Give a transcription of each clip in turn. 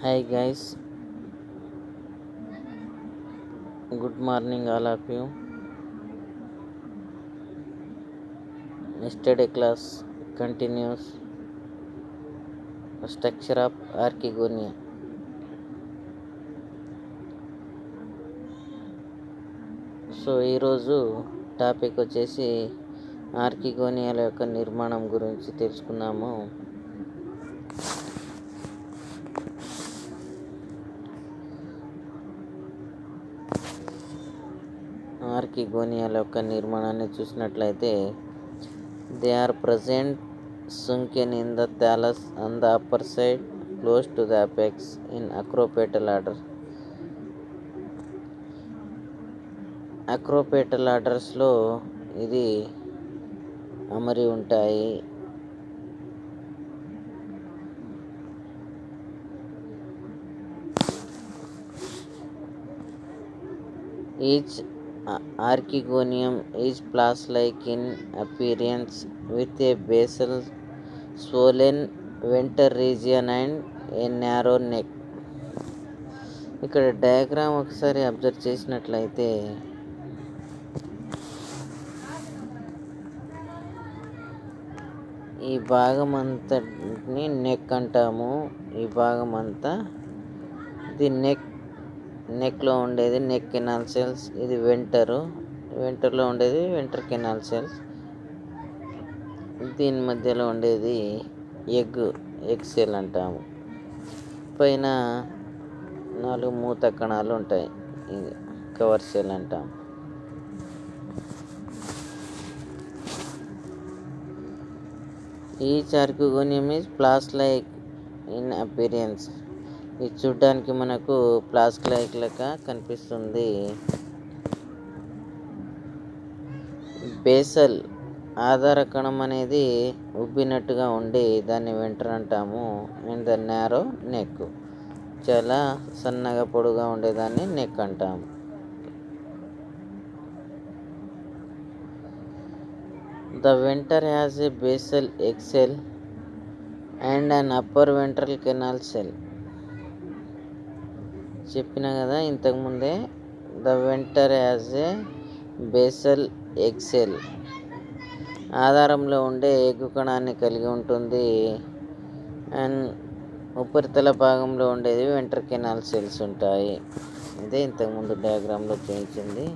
Hi guys, good morning all of you. Yesterday class continues structure of archegonia. So ఈరోజు topic వచ్చేసి ఆర్కిగోనియాల యొక్క నిర్మాణం గురించి తెలుసుకుందాము. ఆర్కిగోనియాల యొక్క నిర్మాణాన్ని చూసినట్లయితే they are present sunken in the thallus on the upper side close to the apex in acropetal order. Acropetal ఆర్డర్స్లో ఇది అమరి ఉంటాయి. Each archegonium is flask like in appearance with a basal swollen ventral region and a narrow neck. ఇక్కడ diagram ఒకసారి observe చేసినట్లయితే ఈ భాగం అంతని నెక్ అంటాము. ఈ భాగం అంతా ఇది నెక్లో ఉండేది నెక్ కెనాల్ సెల్స్. ఇది వెంటర్లో ఉండేది వెంటర్ కెనాల్ సెల్స్. దీని మధ్యలో ఉండేది ఎగ్ సెల్ అంటాము. పైన 4 మూత కణాలు ఉంటాయి. ఇది కవర్ సెల్ అంటాం. Each archegonium is flask like in appearance. ఇది చూడ్డానికి మనకు ప్లాస్ లైక్ లెక్క కనిపిస్తుంది. బేసల్ ఆధార కణం అనేది ఉబ్బినట్టుగా ఉండి దాన్ని వెంటర్ అంటాము. అండ్ ద నారో నెక్, చాలా సన్నగా పొడుగా ఉండేదాన్ని నెక్ అంటాము. The venter has a basal egg cell and an upper ventral canal cell. చెప్పిన కదా ఇంతకుముందే, the venter has a basal egg cell, ఆధారంలో ఉండే ఎగ్గు కణాన్ని కలిగి ఉంటుంది. అండ్ ఉపరితల భాగంలో ఉండేది వెంట్రల్ కెనాల్ సెల్స్ ఉంటాయి. ఇదే ఇంతకుముందు డయాగ్రామ్లో చూపించింది.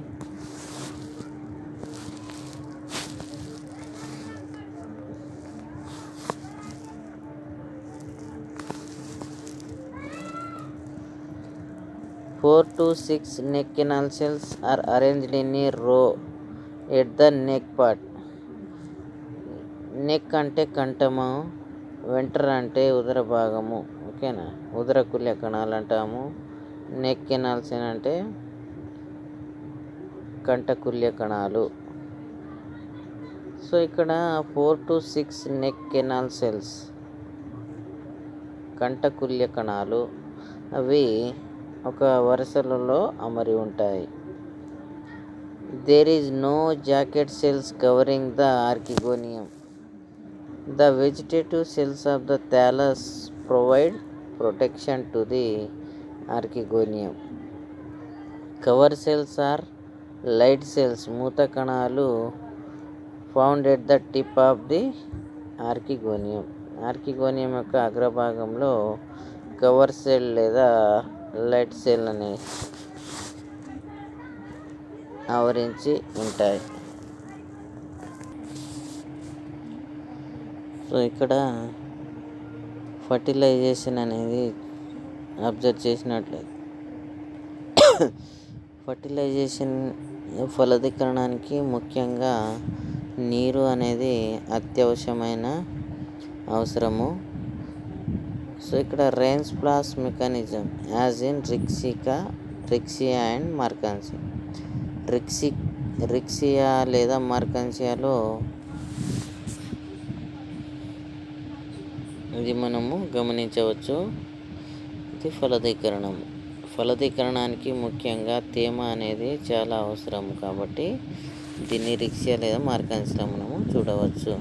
Four to 6 neck canal cells are arranged in a row at the neck part. Neck అంటే కంఠము, వెంటర్ అంటే ఉదర భాగము. ఓకేనా, ఉదర కుల్య కణాలు అంటాము. నెక్ కెనాల్స్ అంటే కంఠకుల్య కణాలు. సో ఇక్కడ 4 to 6 నెక్ కెనాల్ సెల్స్, కంఠకుల్య కణాలు, అవి ఒక వరుసలలో అమరి ఉంటాయి. There is no jacket cells covering the archegonium. The vegetative cells of the thallus provide protection to the archegonium. Cover cells are light cells, మూత కణాలు, found at the tip of the archegonium. Archegonium యొక్క అగ్రభాగంలో cover cell లేదా light cell అని ఆవరించి ఉంటాయి. So ఇక్కడ fertilisation అనేది observe చేసినట్లయితే, ఫర్టిలైజేషన్ ఫలదీకరణానికి ముఖ్యంగా నీరు అనేది అత్యవసరమైన అవసరము. సో ఇక్కడ rain splash mechanism as in Riccia and Marchantia. Riccia లేదా మార్కాన్సియాలో ఇది మనము గమనించవచ్చు. ఇది ఫలదీకరణానికి ముఖ్యంగా తేమ అనేది చాలా అవసరం కాబట్టి దీన్ని రిక్సియా లేదా మార్కాన్సియా మనము చూడవచ్చు.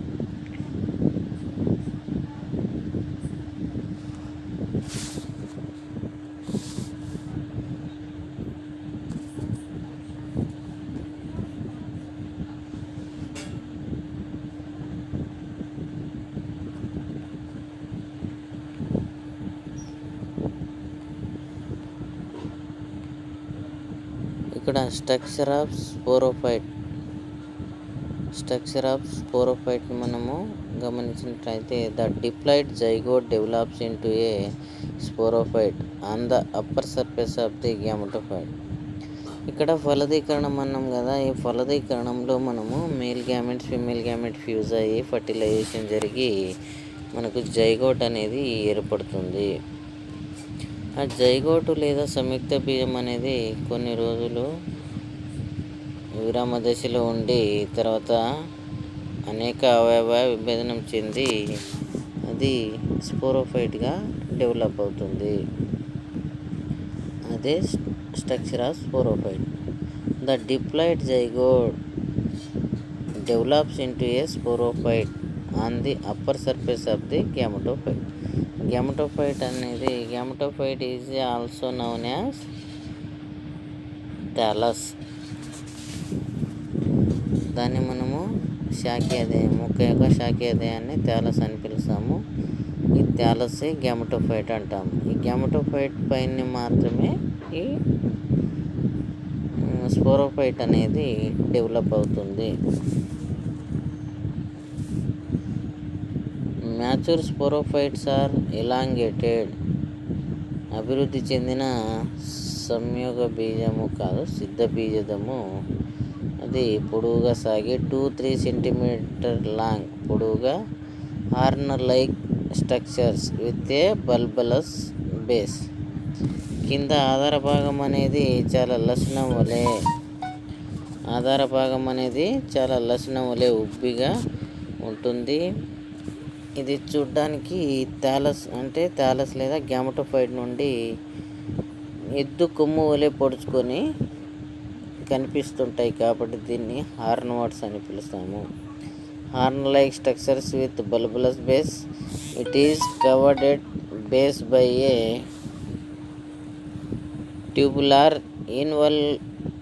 ఇక్కడ స్ట్రక్చర్ ఆఫ్ స్పోరోఫైట్ని మనము గమనించినట్లయితే the diploid zygote develops into a sporophyte on the upper surface of the gametophyte. ఇక్కడ ఫలదీకరణం అన్నాం కదా, ఈ ఫలదీకరణంలో మనము male gametes female gamete fuse అయ్యి ఫర్టిలైజేషన్ జరిగి మనకు జైగోట్ అనేది ఏర్పడుతుంది. ఆ జైగోటు లేదా సంయుక్త బీజం అనేది కొన్ని రోజులు విరామ దశలో ఉండి తర్వాత అనేక అవయవ విభజనం చెంది అది స్పోరోఫైట్గా డెవలప్ అవుతుంది. అదే structure of sporophyte. The diploid zygote develops into a sporophyte on the upper surface of the gametophyte. Gametophyte is also known as thallus. దాన్ని మనము శాఖీయదేయం, మొక్క యొక్క శాఖీయదేయాన్ని థాలస్ అని పిలుస్తాము. ఈ థాలస్ గ్యామటోఫైట్ అంటాము. ఈ గ్యామటోఫైట్ పైన మాత్రమే ఈ స్పోరోఫైట్ అనేది డెవలప్ అవుతుంది. Mature sporophytes are elongated. అభివృద్ధి చెందిన సంయోగ బీజము కాదు, సిద్ధ బీజదము అది పొడవుగా సాగి 2-3 సెంటీమీటర్ లాంగ్ పొడవుగా horn like structures with a bulbous base. కింద ఆధార భాగం అనేది చాలా లక్షణం వలె ఉబ్బిగా ఉంటుంది. ఇది చూడ్డానికి థాలస్ లేదా గ్యామటోఫైట్ నుండి ఎద్దు కొమ్ము వలె పొడుచుకొని కనిపిస్తుంటాయి కాబట్టి దీన్ని హార్న్వర్డ్స్ అని పిలుస్తాము. Horn like structures with bulbous base. It is covered at base by a tubular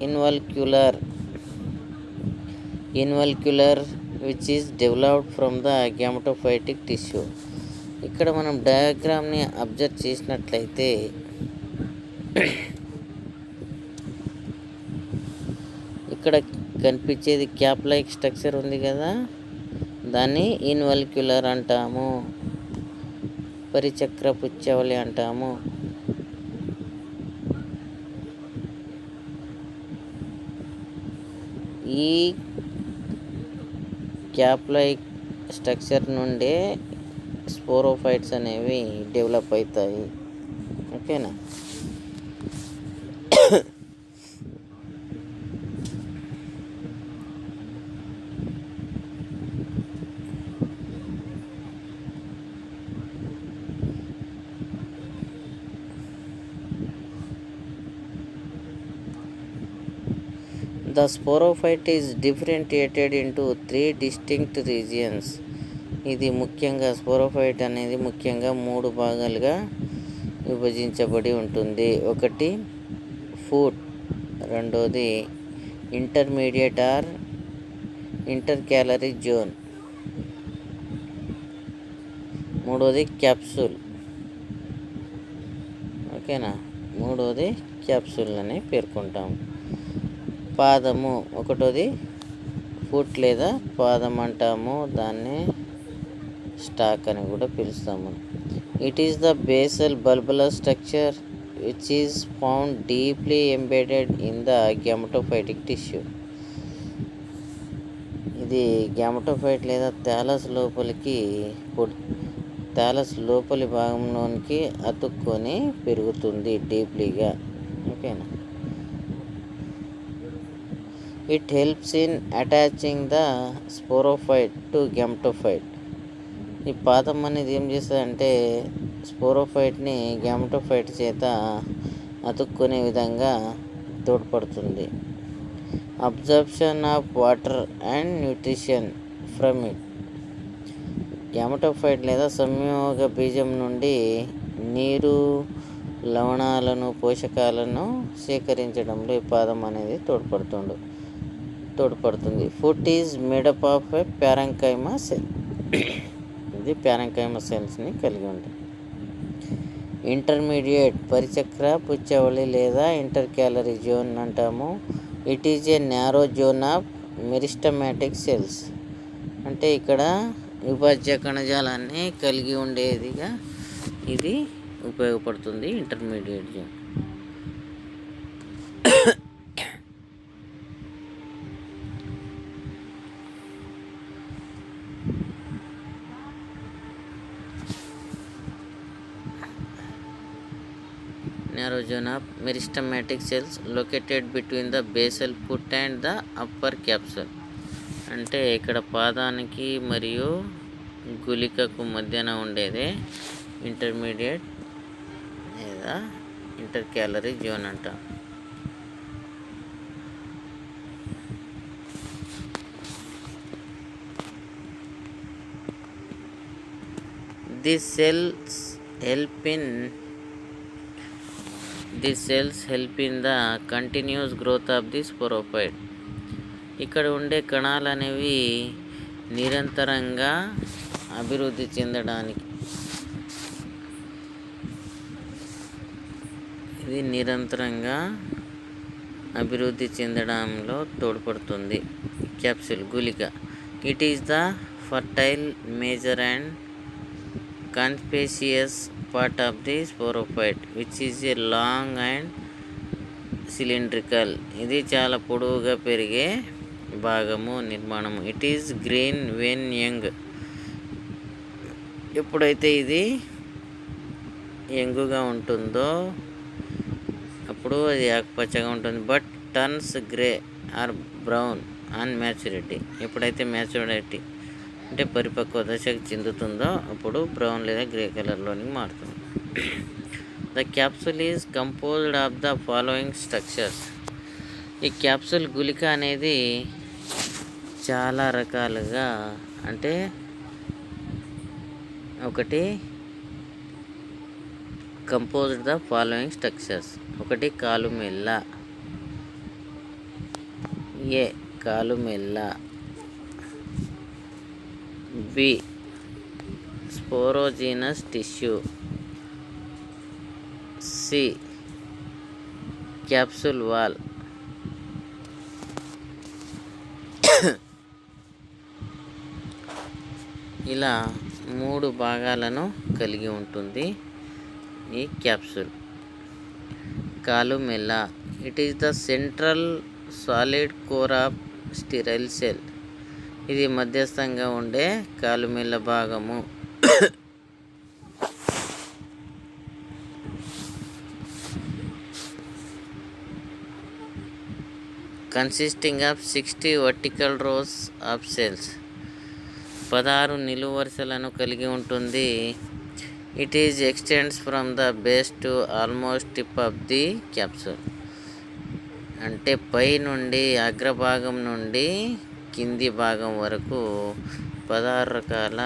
involucre which is developed from the gametophytic tissue. ఇక్కడ మనం డయాగ్రామ్ని అబ్జర్వ్ చేసినట్లయితే ఇక్కడ కనిపించేది క్యాప్ లైక్ స్ట్రక్చర్ ఉంది కదా, దాన్ని ఇన్వల్క్యులర్ అంటాము, పరిచక్ర పుచ్చవలి అంటాము. ఈ క్యాప్ లైక్ స్ట్రక్చర్ నుండే స్పోరోఫైట్స్ అనేవి డెవలప్ అవుతాయి. ఓకేనా. The sporophyte is differentiated into 3 distinct regions. ఇది ముఖ్యంగా స్పోరోఫైట్ అనేది ముఖ్యంగా 3 భాగాలుగా విభజించబడి ఉంటుంది. ఒకటి ఫుట్, రెండోది ఇంటర్మీడియట్ ఆర్ ఇంటర్క్యాలరీ జోన్, మూడోది క్యాప్సూల్. ఓకేనా, మూడోది క్యాప్సూల్ అని పేర్కొంటాం. పాదము ఒకటోది ఫుట్ లేదా పాదం అంటాము, దాన్ని స్టాక్ అని కూడా పిలుస్తాము. It is the basal bulbular structure which is found deeply embedded in the gametophytic tissue. ఇది గ్యామటోఫైట్ లేదా థాలస్ లోపలి భాగంలోనికి అతుక్కొని పెరుగుతుంది డీప్లీగా. ఓకేనా. It helps in attaching the sporophyte to gametophyte. ఈ పాదం అనేది ఏం చేస్తుందంటే స్పోరోఫైట్ని గ్యామటోఫైట్ చేత అతుక్కునే విధంగా తోడ్పడుతుంది. Absorption of water and nutrition from it. Gametophyte లేదా సంయోగ బీజం నుండి నీరు, లవణాలను, పోషకాలను సేకరించడంలో ఈ పాదం అనేది తోడ్పడుతుంది. Foot is made up of a parenchyma cell. ఇది ప్యారెంకైమా సెల్స్ని కలిగి ఉంటుంది. ఇంటర్మీడియట్ పరిచక్ర పుచ్చవళి లేదా ఇంటర్ క్యాలరీ జోన్ అంటాము. It is a narrow zone of meristematic cells. అంటే ఇక్కడ విభాజ్య కణజాలాన్ని కలిగి ఉండేదిగా ఇది ఉపయోగపడుతుంది intermediate zone. Narrow zone of meristematic cells located between the basal foot and the upper capsule. అంటే ఇక్కడ పాదానికి మరియు గుళికకు మధ్యన ఉండేదే ఇంటర్మీడియట్ లేదా ఇంటర్క్యాలరీ జోన్ అంట. These cells help in the continuous growth of the sporophyte. ఇక్కడ ఉండే కణాలు అనేవి నిరంతరంగా అభివృద్ధి చెందడానికి చెందడంలో తోడ్పడుతుంది. క్యాప్సూల్ గుళిక. It is the fertile major and conspicuous part of the sporophyte which is a long and cylindrical. ఇది చాలా పొడవుగా పెరిగే భాగము నిర్మాణము. It is green when young. ఎప్పుడైతే ఇది యంగుగా ఉంటుందో అప్పుడు అది ఆకుపచ్చగా ఉంటుంది. But turns grey are brown on maturity. ఎప్పుడైతే మ్యాచ్యూరిటీ అంటే పరిపక్వ దశకు చెందుతుందో అప్పుడు బ్రౌన్ లేదా గ్రే కలర్లోనికి మారుతుంది. The capsule is composed of the following structures. ఈ క్యాప్సూల్ గుళిక అనేది చాలా రకాలుగా అంటే ఒకటి కంపోజ్డ్ ద ఫాలోయింగ్ స్ట్రక్చర్స్. ఒకటి కాలుమెల్ల, కాలుమెల్ల. B. Sporogenous tissue. C. Capsule wall. ఇలా 3 భాగాలను కలిగి ఉంటుంది ఈ capsule. Columella. It is the central solid core of sterile cell. ఇది మధ్యస్థంగా ఉండే కాలుమెల్ల భాగము. Consisting of 60 vertical rows of cells. 16 నిలువు వరుసలను కలిగి ఉంటుంది. It is extends from the base to almost tip of the capsule. అంటే పై నుండి అగ్రభాగం నుండి కింది భాగం వరకు 16 రకాల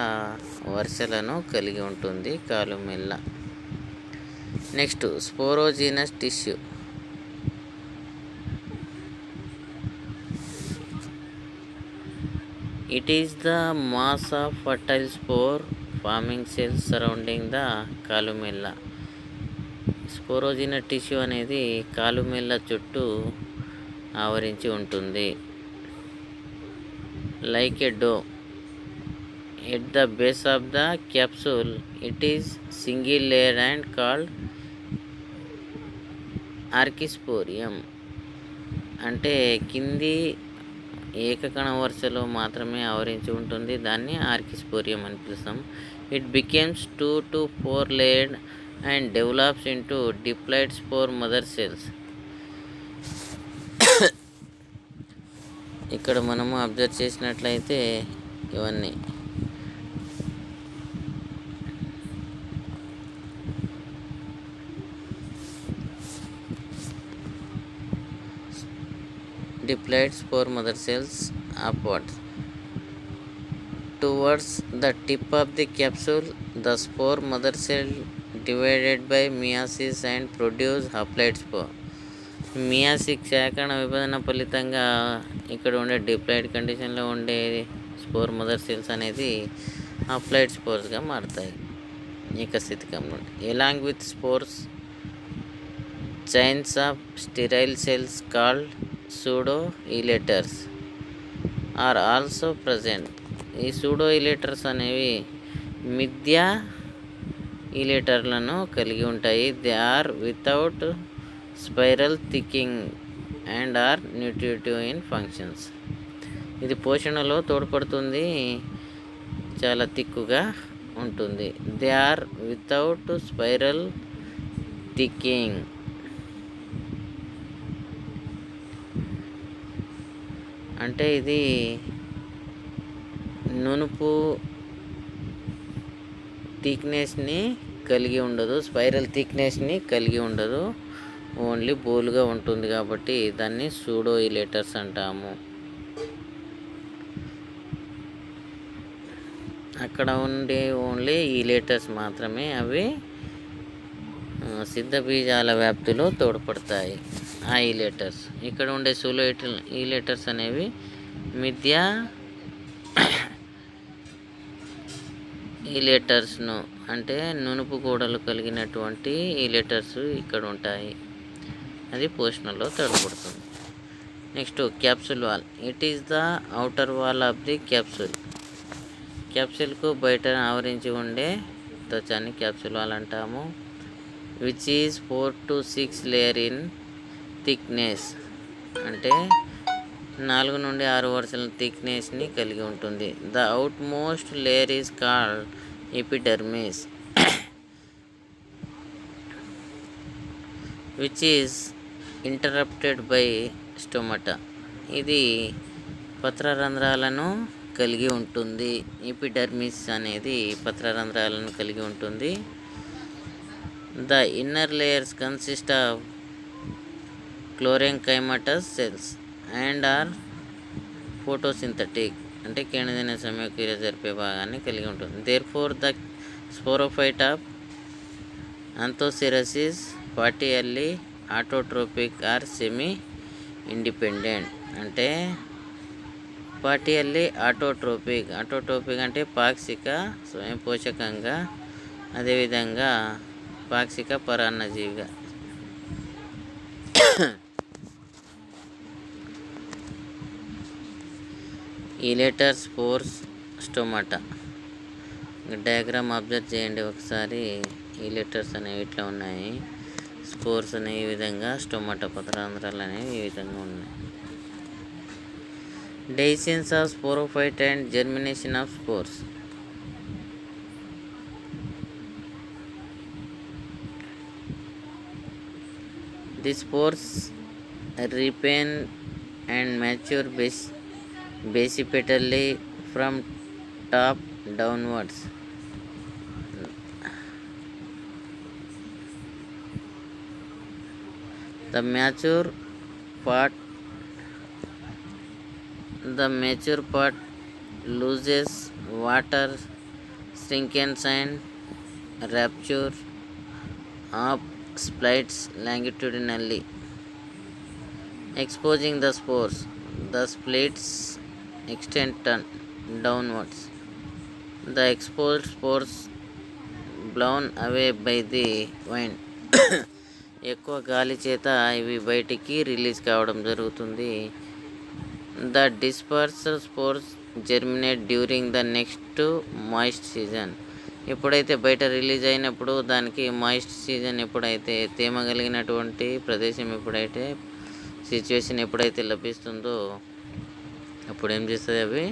వరుసలను కలిగి ఉంటుంది columella. Next sporogenous tissue. It is the mass of fertile spore forming cells surrounding the columella. Sporogenous tissue అనేది కాలుమెల్ల చుట్టూ ఆవరించి ఉంటుంది. Like a dough. At the base of the capsule, it is single layered and called archisporium. అంటే కింది ఏకకణ వరుసలో మాత్రమే ఆవరించి ఉంటుంది. దాన్ని ఆర్కిస్పోరియం అని పిలుస్తాం. It becomes 2 to 4 layered and develops into diploid spore mother cells. ఇక్కడ మనము అబ్జర్వ్ చేసినట్లయితే ఇవన్నీ diploid spore mother cells upwards towards the tip of the capsule. The spore mother cell divided by meiosis and produce haploid spore. మియాసిక్ సేకరణ విభజన ఫలితంగా ఇక్కడ ఉండే diploid కండిషన్లో ఉండే స్పోర్ మదర్ సెల్స్ అనేది హాప్లాయిడ్ స్పోర్స్గా మారుతాయి ఏకస్థితికంలో. Along with spores chains of sterile cells called pseudo elaters are also present. ఈ సూడో ఈలేటర్స్ అనేవి మిథ్యా ఈలేటర్లను కలిగి ఉంటాయి. They are without spiral thickening and are nutritive in functions. ఇది పోషణలో తోడ్పడుతుంది, చాలా తిక్కుగా ఉంటుంది. They are without spiral thickening అంటే ఇది నునుపు థిక్నెస్ని కలిగి ఉండదు, స్పైరల్ థిక్నెస్ని కలిగి ఉండదు, ఓన్లీ బోలుగా ఉంటుంది కాబట్టి దాన్ని సూడో ఈలేటర్స్ అంటాము. అక్కడ ఉండే ఓన్లీ ఈలేటర్స్ మాత్రమే, అవి సిద్ధ బీజాల వ్యాప్తిలో తోడ్పడతాయి ఆ ఈలేటర్స్. ఇక్కడ ఉండే సూడో ఈలేటర్స్ అనేవి మిథ్యా ఈలేటర్స్ను అంటే నునుపు గోడలు కలిగినటువంటి ఈలేటర్స్ ఇక్కడ ఉంటాయి, అది పోషణలో తోడ్పడుతుంది. Next capsule wall. It is the outer wall of the capsule. క్యాప్సూల్కు బయట ఆవరించి ఉండే త్వచాన్ని క్యాప్సూల్ వాల్ అంటాము. Which is 4 to 6 layer in thickness అంటే 4 నుండి 6 వరుసల థిక్నెస్ని కలిగి ఉంటుంది. The outermost layer is called epidermis which is interrupted by stomata. ఇది పత్రరంధ్రాలను కలిగి ఉంటుంది. ఎపిడర్మిస్ అనేది పత్రరంధ్రాలను కలిగి ఉంటుంది. The inner layers consist of chlorenchymatous cells and are photosynthetic అంటే కిరణజన్య సమయక్రియ జరిపే భాగాన్ని కలిగి ఉంటుంది. Therefore the sporophyte of Anthoceros partially autotrophic or semi independent అంటే పార్టియల్లీ ఆటోట్రోపిక్ అంటే పాక్షిక స్వయం పోషకంగా, అదేవిధంగా పాక్షిక పరాన్నజీవిగా. Elaters, spores, stomata. Diagram observe చేయండి ఒకసారి. ఈలేటర్స్ అనేవి ఇట్లా ఉన్నాయి, స్పోర్స్ అనేవి ఈ విధంగా, స్టొమాటా పత్రరంధ్రాలు అనేవి ఈ విధంగా ఉన్నాయి. Dehiscence of sporophyte and germination of spores. The spores ripen and mature basipetally from top downwards. The mature part loses water, shrinkens and rupture of splits longitudinally, exposing the spores. The splits extend downwards. The exposed spores blown away by the wind. ఎక్కువ గాలి చేత ఇవి బయటికి release కావడం జరుగుతుంది. The dispersed spores germinate during the next moist season. ఎప్పుడైతే బయట release అయినప్పుడు దానికి మాయిస్ట్ సీజన్ ఎప్పుడైతే తేమ కలిగినటువంటి ప్రదేశం ఎప్పుడైతే సిచ్యువేషన్ ఎప్పుడైతే లభిస్తుందో అప్పుడు ఏం చేస్తుంది, అవి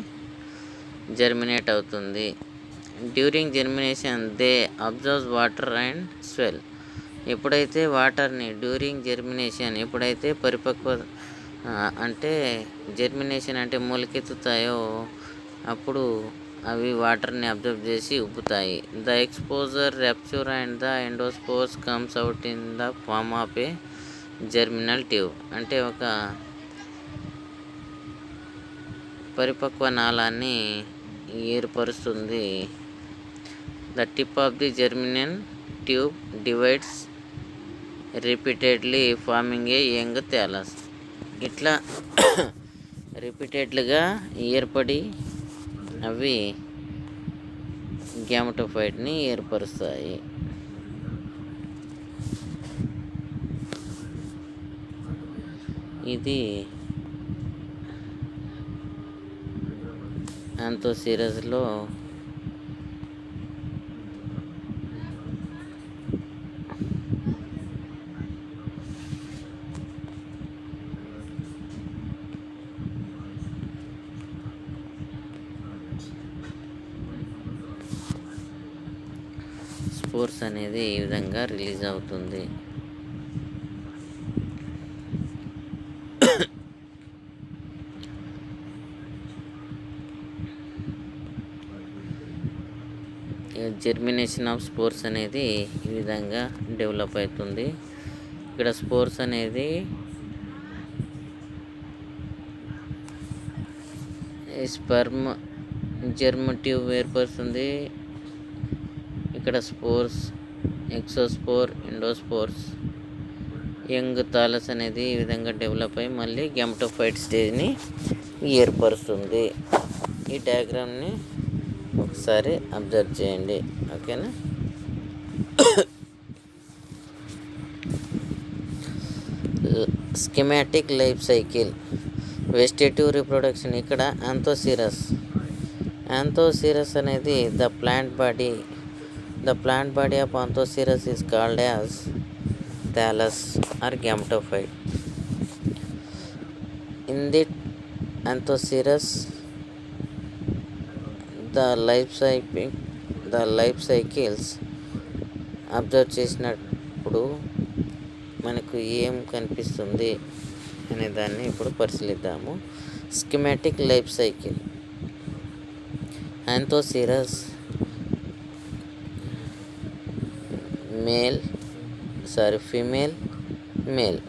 జర్మినేట్ అవుతుంది. During germination they observe water and swell. ఎప్పుడైతే వాటర్ని డ్యూరింగ్ జర్మినేషన్ ఎప్పుడైతే పరిపక్వ అంటే జర్మినేషన్ అంటే మొలకెత్తుతాయో అప్పుడు అవి వాటర్ని అబ్జర్వ్ చేసి ఉబ్బుతాయి. The exospore rupture and the endospores comes out in the form of a germinal tube అంటే ఒక పరిపక్వ నాళాన్ని ఏర్పరుస్తుంది. The tip of the germinal tube divides repeatedly forming a young thallus. ఇట్లా రిపీటెడ్లుగా ఏర్పడి అవి గ్యామటోఫైట్ని ఏర్పరుస్తాయి. ఇది యాంథోసిరస్లో స్పోర్స్ అనేది ఈ విధంగా రిలీజ్ అవుతుంది. జర్మినేషన్ ఆఫ్ స్పోర్స్ అనేది ఈ విధంగా డెవలప్ అవుతుంది. ఇక్కడ స్పోర్స్ అనేది స్పర్మ్ జెర్మ్ ట్యూబ్ ఏర్పరుస్తుంది. ఇక్కడ స్పోర్స్, ఎక్సోస్పోర్, ఎండోస్పోర్స్, యంగ్ థాలస్ అనేది ఈ విధంగా డెవలప్ అయ్యి మళ్ళీ గ్యామెటోఫైట్ స్టేజ్ని ఏర్పరుస్తుంది. ఈ డయాగ్రామ్ని ఒకసారి అబ్జర్వ్ చేయండి. ఓకేనా? Schematic life cycle, vegetative reproduction. ఇక్కడ యాంథోసిరస్ అనేది the plant body of Anthoceros is called as thallus or gametophyte. In the Anthoceros the life cycles observe చేసినప్పుడు మనకు ఏం కనిపిస్తుంది అనే దాన్ని ఇప్పుడు పరిశీలిద్దాము. Schematic life cycle. Anthoceros female, male.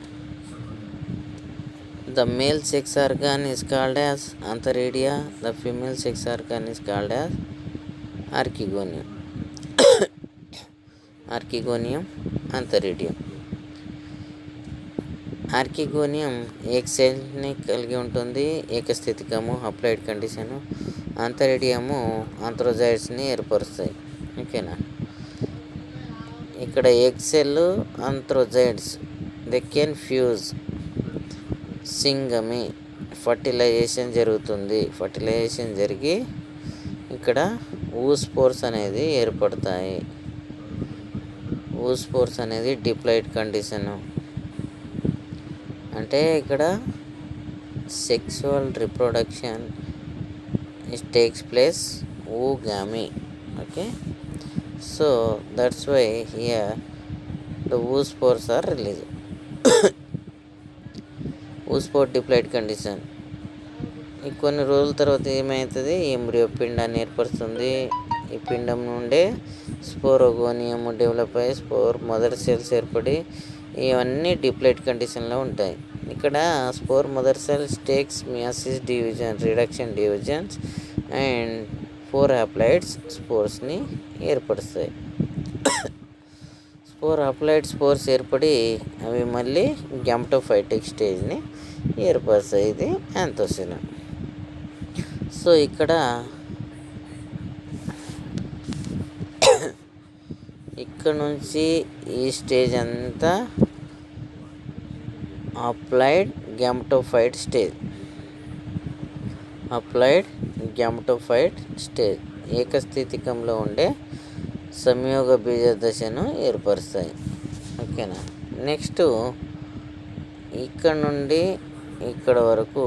The male sex organ is called as antheridia. The female sex organ is called as archegonium. Archegonium, antheridium. Archegonium ఎక్సెల్ని కలిగి ఉంటుంది. ఏకస్థితికము, అప్లైడ్ కండిషను. ఆంథరిడియము ఆంథ్రోజైడ్స్ని ఏర్పరుస్తాయి. ఓకేనా? ఇక్కడ egg cell, antherozoids they can fuse. Syngamy, fertilisation జరుగుతుంది. Fertilisation జరిగి ఇక్కడ ఊస్పోర్స్ అనేది ఏర్పడతాయి. ఊస్పోర్స్ అనేది డిప్లాయిడ్ కండిషను. అంటే ఇక్కడ sexual reproduction takes place oogammy. Okay, so that's why here the oospores are released. oospore diploid condition. కొన్ని రోజుల తర్వాత ఏమవుతుంది? ఎంబ్రియో పిండాన్ని ఏర్పరుస్తుంది. ఈ పిండం నుండే స్పోరోగోనియం డెవలప్ అయ్యి స్పోర్ మదర్ సెల్స్ ఏర్పడి ఇవన్నీ డిప్లాయిడ్ కండిషన్లో ఉంటాయి. ఇక్కడ spore mother cells takes meiosis divisions and 4 haploids స్పోర్స్ని ఏర్పరుస్తాయి. హ్యాప్లాయిడ్ స్పోర్స్ ఏర్పడి అవి మళ్ళీ గ్యామెటోఫైటిక్ స్టేజ్ని ఏర్పరుస్తాయి. ఇది యాంథోసిరస్. సో ఇక్కడ నుంచి ఈ స్టేజ్ అంతా అప్లైడ్ గ్యామెటోఫైట్ స్టేజ్ ఏకస్థితికంలో ఉండే సంయోగ బీజ దశను ఏర్పరుస్తాయి. ఓకేనా? నెక్స్ట్ ఇక్కడ నుండి ఇక్కడ వరకు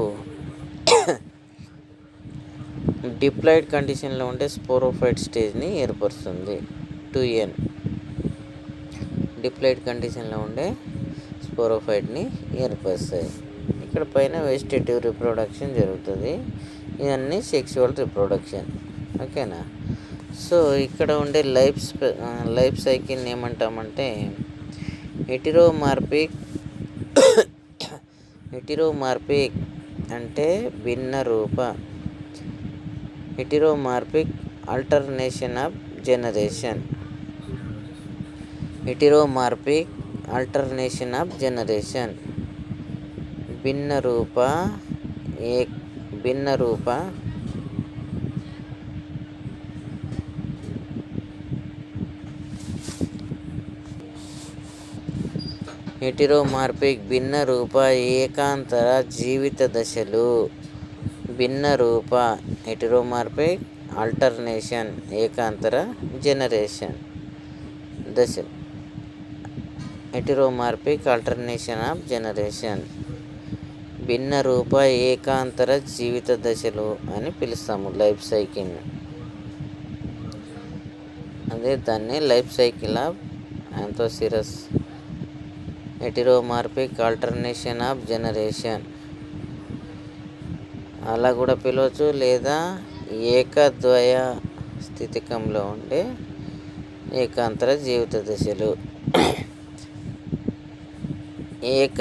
డిప్లాయిడ్ కండిషన్లో ఉండే స్పోరోఫైట్ స్టేజ్ని ఏర్పరుస్తుంది. 2n డిప్లాయిడ్ కండిషన్లో ఉండే స్పోరోఫైట్ని ఏర్పరుస్తాయి. ఇక్కడ పైన వెజిటేటివ్ రిప్రొడక్షన్ జరుగుతుంది. ఇవన్నీ సెక్సువల్ రిప్రొడక్షన్. ఓకేనా? సో ఇక్కడ ఉండే లైఫ్ సైకిల్ని ఏమంటామంటే హెటిరోమార్పిక్ అంటే భిన్న రూప. హెటిరోమార్పిక్ ఆల్టర్నేషన్ ఆఫ్ జనరేషన్. భిన్న రూప హెటిరోమార్పిక్ భిన్న రూప ఏకాంతర జీవిత దశలు. భిన్న రూప హెటెరోమార్ఫిక్ ఆల్టర్నేషన్ ఏకాంతర జనరేషన్ దశలు. హెటెరోమార్ఫిక్ ఆల్టర్నేషన్ ఆఫ్ జనరేషన్ భిన్న రూప ఏకాంతర జీవిత దశలు అని పిలుస్తాము లైఫ్ సైకిల్ని. అదే దాన్ని life cycle of Anthoceros heteromorphic alternation of generation అలా కూడా పిలవచ్చు, లేదా ఏకద్వయ స్థితికంలో ఉండే ఏకాంతర జీవిత దశలు. ఏక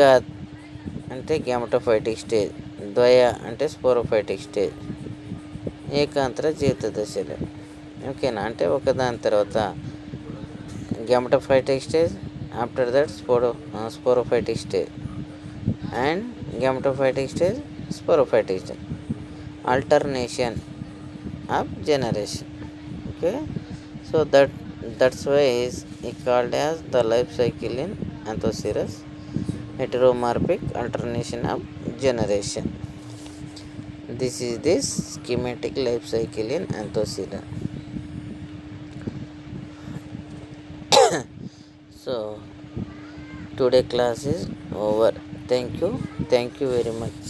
అంటే గ్యామటోఫైటిక్ స్టేజ్, ద్వయ అంటే స్పోరోఫైటిక్ స్టేజ్, ఏకాంతర జీవిత దశలు. ఓకేనా? అంటే ఒకదాని తర్వాత gametophytic stage, after that sporophytic stage and gametophytic stage, sporophytic stage, alternation of generation. Okay, so that's why is called as the life cycle in Anthocerus, heteromorphic alternation of generation. This is this schematic life cycle in Anthocera. So today class is over. Thank you very much.